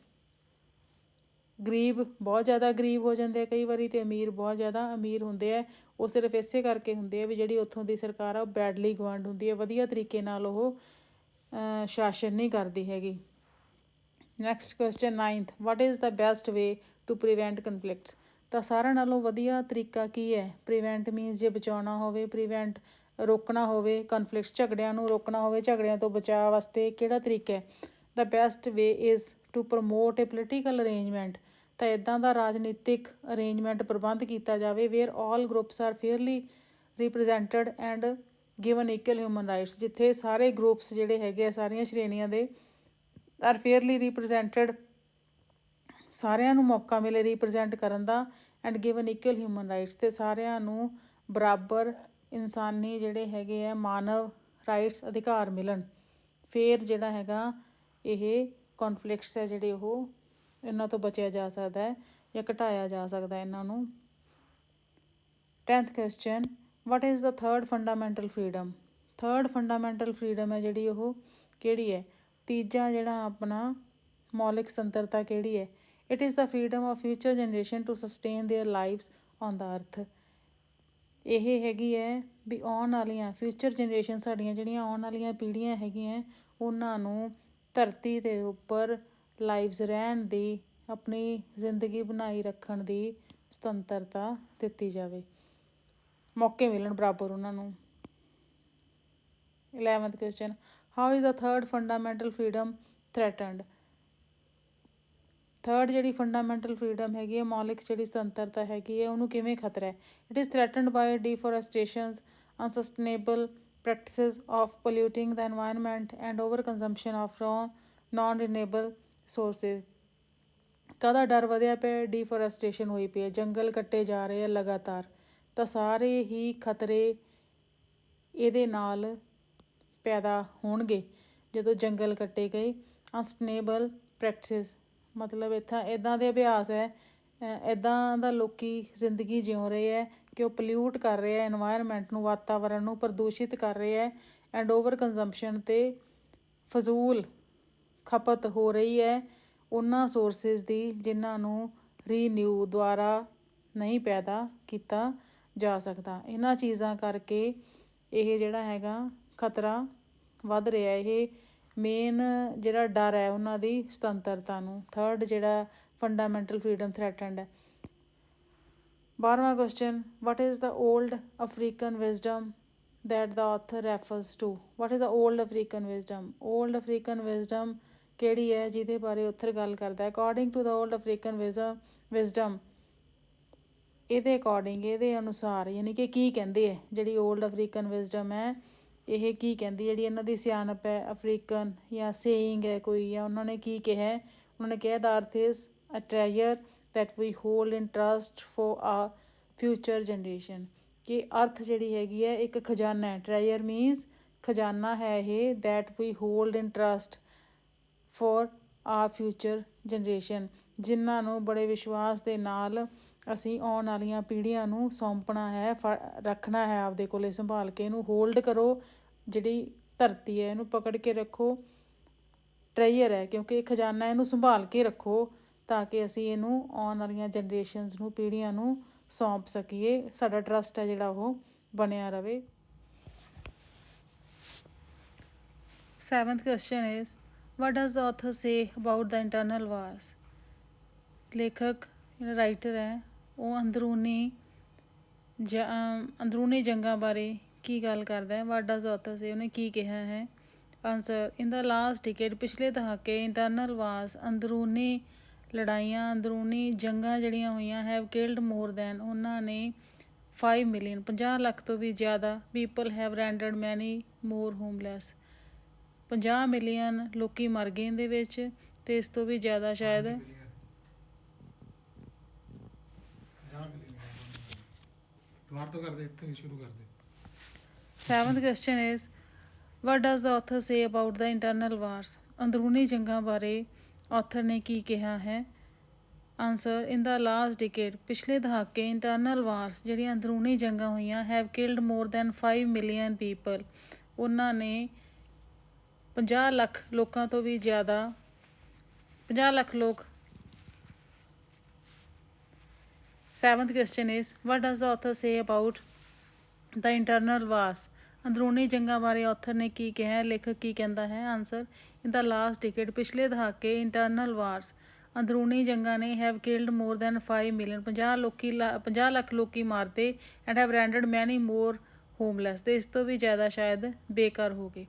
ਗਰੀਬ ਬਹੁਤ ਜ਼ਿਆਦਾ ਗਰੀਬ ਹੋ ਜਾਂਦੇ ਆ ਕਈ ਵਾਰੀ, ਅਤੇ ਅਮੀਰ ਬਹੁਤ ਜ਼ਿਆਦਾ ਅਮੀਰ ਹੁੰਦੇ ਆ। ਉਹ ਸਿਰਫ ਇਸੇ ਕਰਕੇ ਹੁੰਦੇ ਆ ਵੀ ਜਿਹੜੀ ਉੱਥੋਂ ਦੀ ਸਰਕਾਰ ਆ ਉਹ ਬੈਡਲੀ ਗਵਰਨਡ ਹੁੰਦੀ ਹੈ, ਵਧੀਆ ਤਰੀਕੇ ਨਾਲ ਉਹ ਸ਼ਾਸਨ ਨਹੀਂ ਕਰਦੀ ਹੈਗੀ। Next question 9th, what is the best way to prevent conflicts? ਤਾਂ ਸਾਰਿਆਂ ਨਾਲੋਂ ਵਧੀਆ ਤਰੀਕਾ ਕੀ ਹੈ? ਪ੍ਰੀਵੈਂਟ ਮੀਨਸ ਜੇ ਬਚਾਉਣਾ ਹੋਵੇ, ਪ੍ਰੀਵੈਂਟ ਰੋਕਣਾ ਹੋਵੇ, ਕਨਫਲਿਕਟਸ ਝਗੜਿਆਂ ਨੂੰ ਰੋਕਣਾ ਹੋਵੇ, ਝਗੜਿਆਂ ਤੋਂ ਬਚਾਅ ਵਾਸਤੇ ਕਿਹੜਾ ਤਰੀਕਾ ਹੈ? The best way is to promote a political arrangement. ਤਾਂ ਇੱਦਾਂ ਦਾ ਰਾਜਨੀਤਿਕ ਅਰੇਂਜਮੈਂਟ ਪ੍ਰਬੰਧ ਕੀਤਾ ਜਾਵੇ where all groups are fairly represented and given equal human rights, ਜਿੱਥੇ ਸਾਰੇ ਗਰੁੱਪਸ ਜਿਹੜੇ ਹੈਗੇ ਆ ਸਾਰੀਆਂ ਸ਼੍ਰੇਣੀਆਂ ਦੇ ਆਰ ਫੇਅਰਲੀ ਰਿਪਰੈਜ਼ੈਂਟਡ, ਸਾਰਿਆਂ ਨੂੰ ਮੌਕਾ ਮਿਲੇ ਰਿਪਰੈਜ਼ੈਂਟ ਕਰਨ ਦਾ, and given equal human rights, ਅਤੇ ਸਾਰਿਆਂ ਨੂੰ ਬਰਾਬਰ ਇਨਸਾਨੀ ਜਿਹੜੇ ਹੈਗੇ ਆ ਮਾਨਵ ਰਾਈਟਸ ਅਧਿਕਾਰ ਮਿਲਣ। ਫਿਰ ਜਿਹੜਾ ਹੈਗਾ ਇਹ ਕੌਨਫਲਿਕਟਸ ਹੈ ਜਿਹੜੇ ਉਹ ਇਹਨਾਂ ਤੋਂ ਬਚਿਆ ਜਾ ਸਕਦਾ ਹੈ ਜਾਂ ਘਟਾਇਆ ਜਾ ਸਕਦਾ ਇਹਨਾਂ ਨੂੰ। 10th question, what is the third fundamental freedom? Third fundamental freedom ਹੈ ਜਿਹੜੀ ਉਹ ਕਿਹੜੀ ਹੈ? ਤੀਜਾ ਜਿਹੜਾ ਆਪਣਾ ਮੌਲਿਕ ਸੁਤੰਤਰਤਾ ਕਿਹੜੀ ਹੈ? It is the freedom of future generation to sustain their lives on the earth. ਇਹ ਹੈਗੀ ਹੈ ਵੀ ਆਉਣ ਵਾਲੀਆਂ ਫਿਊਚਰ ਜਨਰੇਸ਼ਨ, ਸਾਡੀਆਂ ਜਿਹੜੀਆਂ ਆਉਣ ਵਾਲੀਆਂ ਪੀੜ੍ਹੀਆਂ ਹੈਗੀਆਂ, ਉਹਨਾਂ ਨੂੰ ਧਰਤੀ ਦੇ ਉੱਪਰ ਲਾਈਵਸ ਰਹਿਣ ਦੀ, ਆਪਣੀ ਜ਼ਿੰਦਗੀ ਬਣਾਈ ਰੱਖਣ ਦੀ ਸੁਤੰਤਰਤਾ ਦਿੱਤੀ ਜਾਵੇ, ਮੌਕੇ ਮਿਲਣ ਬਰਾਬਰ ਉਹਨਾਂ ਨੂੰ। 11th question, how is the third fundamental freedom threatened? Third ਜਿਹੜੀ ਫੰਡਾਮੈਂਟਲ ਫਰੀਡਮ ਹੈਗੀ ਹੈ, ਮੌਲਿਕ ਜਿਹੜੀ ਸੁਤੰਤਰਤਾ ਹੈਗੀ ਹੈ, ਉਹਨੂੰ ਕਿਵੇਂ ਖਤਰਾ ਹੈ? It is threatened by deforestations, unsustainable practices of polluting the environment and over consumption of non renewable sources. ਕਾਹਦਾ ਡਰ ਵਧਿਆ ਪਿਆ? ਡੀਫੋਰੈਸਟੇਸ਼ਨ ਹੋਈ ਪਈ ਹੈ, ਜੰਗਲ ਕੱਟੇ ਜਾ ਰਹੇ ਆ ਲਗਾਤਾਰ। ਤਾਂ ਸਾਰੇ ਹੀ ਖਤਰੇ ਇਹਦੇ ਨਾਲ ਪੈਦਾ ਹੋਣਗੇ ਜਦੋਂ ਜੰਗਲ ਕੱਟੇ ਗਏ। ਅਨਸਸਟੇਨੇਬਲ ਪ੍ਰੈਕਟਿਸਿਸ ਮਤਲਬ ਇੱਦਾਂ ਦੇ ਅਭਿਆਸ ਹੈ, ਇੱਦਾਂ ਦਾ ਲੋਕ ਜ਼ਿੰਦਗੀ ਜਿਉ ਰਹੇ ਹੈ ਕਿ ਉਹ ਪਲਿਊਟ ਕਰ ਰਹੇ ਹੈ ਇਨਵਾਇਰਮੈਂਟ ਨੂੰ, ਵਾਤਾਵਰਨ ਨੂੰ ਪ੍ਰਦੂਸ਼ਿਤ ਕਰ ਰਹੇ ਹੈ। ਐਂਡ ਓਵਰ ਕੰਜ਼ੰਪਸ਼ਨ, ਅਤੇ ਫਜ਼ੂਲ ਖਪਤ ਹੋ ਰਹੀ ਹੈ ਉਹਨਾਂ ਸੋਰਸਿਸ ਦੀ ਜਿਨ੍ਹਾਂ ਨੂੰ ਰੀਨਿਊ ਦੁਆਰਾ ਨਹੀਂ ਪੈਦਾ ਕੀਤਾ ਜਾ ਸਕਦਾ। ਇਹਨਾਂ ਚੀਜ਼ਾਂ ਕਰਕੇ ਇਹ ਜਿਹੜਾ ਹੈਗਾ ਖਤਰਾ ਵੱਧ ਰਿਹਾ। ਇਹ ਮੇਨ ਜਿਹੜਾ ਡਰ ਹੈ ਉਹਨਾਂ ਦੀ ਸੁਤੰਤਰਤਾ ਨੂੰ, ਥਰਡ ਜਿਹੜਾ ਫੰਡਾਮੈਂਟਲ ਫਰੀਡਮ ਥ੍ਰੈਟਨਡ ਹੈ। 12ਵਾਂ question, what is the old African wisdom that the author refers to? What is the old African wisdom? Old African wisdom ਕਿਹੜੀ ਹੈ ਜਿਹਦੇ ਬਾਰੇ ਆਥਰ ਗੱਲ ਕਰਦਾ? According to the old African wisdom, ਇਹਦੇ according, ਇਹਦੇ ਅਨੁਸਾਰ, ਯਾਨੀ ਕਿ ਕੀ ਕਹਿੰਦੇ ਹੈ ਜਿਹੜੀ ਓਲਡ ਅਫਰੀਕਨ ਵਿਜ਼ਡਮ ਹੈ, ਇਹ ਕੀ ਕਹਿੰਦੀ? ਜਿਹੜੀ ਇਹਨਾਂ ਦੀ ਸਿਆਣਪ ਹੈ ਅਫਰੀਕਨ, ਜਾਂ ਸੇਇੰਗ ਹੈ ਕੋਈ, ਜਾਂ ਉਹਨਾਂ ਨੇ ਕੀ ਕਿਹਾ? ਉਹਨਾਂ ਨੇ ਕਿਹਾ the earth is a treasure that we hold in trust for a future generation. ਕਿ ਅਰਥ ਜਿਹੜੀ ਹੈਗੀ ਹੈ ਇੱਕ ਖਜ਼ਾਨਾ ਹੈ, ਟ੍ਰੈਜਰ ਮੀਨਸ ਖਜ਼ਾਨਾ ਹੈ ਇਹ, that we hold in trust for a future generation, ਜਿਨ੍ਹਾਂ ਨੂੰ ਬੜੇ ਵਿਸ਼ਵਾਸ ਦੇ ਨਾਲ ਅਸੀਂ ਆਉਣ ਵਾਲੀਆਂ ਪੀੜ੍ਹੀਆਂ ਨੂੰ ਸੌਂਪਣਾ ਹੈ, ਰੱਖਣਾ ਹੈ ਆਪਦੇ ਕੋਲੇ ਸੰਭਾਲ ਕੇ। ਇਹਨੂੰ ਹੋਲਡ ਕਰੋ, ਜਿਹੜੀ ਧਰਤੀ ਹੈ ਇਹਨੂੰ ਪਕੜ ਕੇ ਰੱਖੋ, ਟ੍ਰੇਜਰ ਹੈ ਕਿਉਂਕਿ ਇਹ ਖਜ਼ਾਨਾ, ਇਹਨੂੰ ਸੰਭਾਲ ਕੇ ਰੱਖੋ ਤਾਂ ਕਿ ਅਸੀਂ ਇਹਨੂੰ ਆਉਣ ਵਾਲੀਆਂ ਜਨਰੇਸ਼ਨਸ ਨੂੰ, ਪੀੜ੍ਹੀਆਂ ਨੂੰ ਸੌਂਪ ਸਕੀਏ, ਸਾਡਾ ਟਰਸਟ ਹੈ ਜਿਹੜਾ ਉਹ ਬਣਿਆ ਰਵੇ। 7th question is, what does the author say about the internal wars? ਲੇਖਕ ਜਿਹੜਾ ਰਾਈਟਰ ਹੈ ਉਹ ਅੰਦਰੂਨੀ ਜੰਗਾਂ ਬਾਰੇ ਕੀ ਗੱਲ ਕਰਦਾ ਹੈ। what does the author say, ਉਹਨੇ ਕੀ ਕਿਹਾ ਹੈ। ਆਂਸਰ, ਇਨ ਦਾ ਲਾਸਟ ਡਿਕੇਡ, ਪਿਛਲੇ ਦਹਾਕੇ, ਇੰਟਰਨਲ ਵਾਰਸ, ਅੰਦਰੂਨੀ ਲੜਾਈਆਂ, ਅੰਦਰੂਨੀ ਜੰਗਾਂ ਜਿਹੜੀਆਂ ਹੋਈਆਂ, ਹੈਵ ਕਿਲਡ ਮੋਰ ਦੈਨ, ਉਹਨਾਂ ਨੇ 5 ਮਿਲੀਅਨ 50 ਲੱਖ ਤੋਂ ਵੀ ਜ਼ਿਆਦਾ, ਪੀਪਲ ਹੈਵ ਰੈਂਡਰਡ ਮੈਨੀ ਮੋਰ ਹੋਮਲੈਸ, 50 ਮਿਲੀਅਨ ਲੋਕੀ ਮਰ ਗਏ ਇਹਦੇ ਵਿੱਚ, ਅਤੇ ਇਸ ਤੋਂ ਵੀ ਜ਼ਿਆਦਾ ਸ਼ਾਇਦ 7th question is, what does the author say about the internal wars? ਅੰਦਰੂਨੀ ਜੰਗਾਂ ਬਾਰੇ ਆਥਰ ਨੇ ਕੀ ਕਿਹਾ ਹੈ। ਆਂਸਰ, ਇਨ ਦਾ ਲਾਸਟ ਡਿਕੇਡ, ਪਿਛਲੇ ਦਹਾਕੇ, ਇੰਟਰਨਲ ਵਾਰਸ, ਜਿਹੜੀਆਂ ਅੰਦਰੂਨੀ ਜੰਗਾਂ ਹੋਈਆਂ, have killed more than 5 million people, ਉਹਨਾਂ ਨੇ 50 ਲੱਖ ਲੋਕਾਂ ਤੋਂ ਵੀ ਜ਼ਿਆਦਾ, 50 ਲੱਖ ਲੋਕ। 7th question is, what does the author say about the internal wars? ਅੰਦਰੂਨੀ ਜੰਗਾਂ ਬਾਰੇ ਆਥਰ ਨੇ ਕੀ ਕਿਹਾ, ਲੇਖਕ ਕੀ ਕਹਿੰਦਾ ਹੈ। ਆਂਸਰ, ਇਨ ਦਾ ਲਾਸਟ ਡਿਕੇਡ, ਪਿਛਲੇ ਦਹਾਕੇ, ਇੰਟਰਨਲ ਵਾਰਸ, ਅੰਦਰੂਨੀ ਜੰਗਾਂ ਨੇ, have killed more than 5 million, 50 lakh ਲੋਕੀ ਮਾਰਦੇ, ਐਂਡ ਹੈਵ ਰੈਂਡਰਡ ਮੈਨੀ ਮੋਰ ਹੋਮਲੈਸ, ਅਤੇ ਇਸ ਤੋਂ ਵੀ ਜ਼ਿਆਦਾ ਸ਼ਾਇਦ ਬੇਘਰ ਹੋ ਗਏ।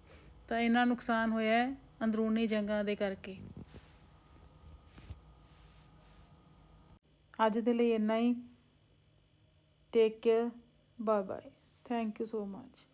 ਤਾਂ ਇੰਨਾ ਨੁਕਸਾਨ ਹੋਇਆ ਹੈ ਅੰਦਰੂਨੀ ਜੰਗਾਂ ਦੇ ਕਰਕੇ। ਅੱਜ ਦੇ ਲਈ ਇੰਨਾ ਹੀ। Take care, bye bye, thank you so much.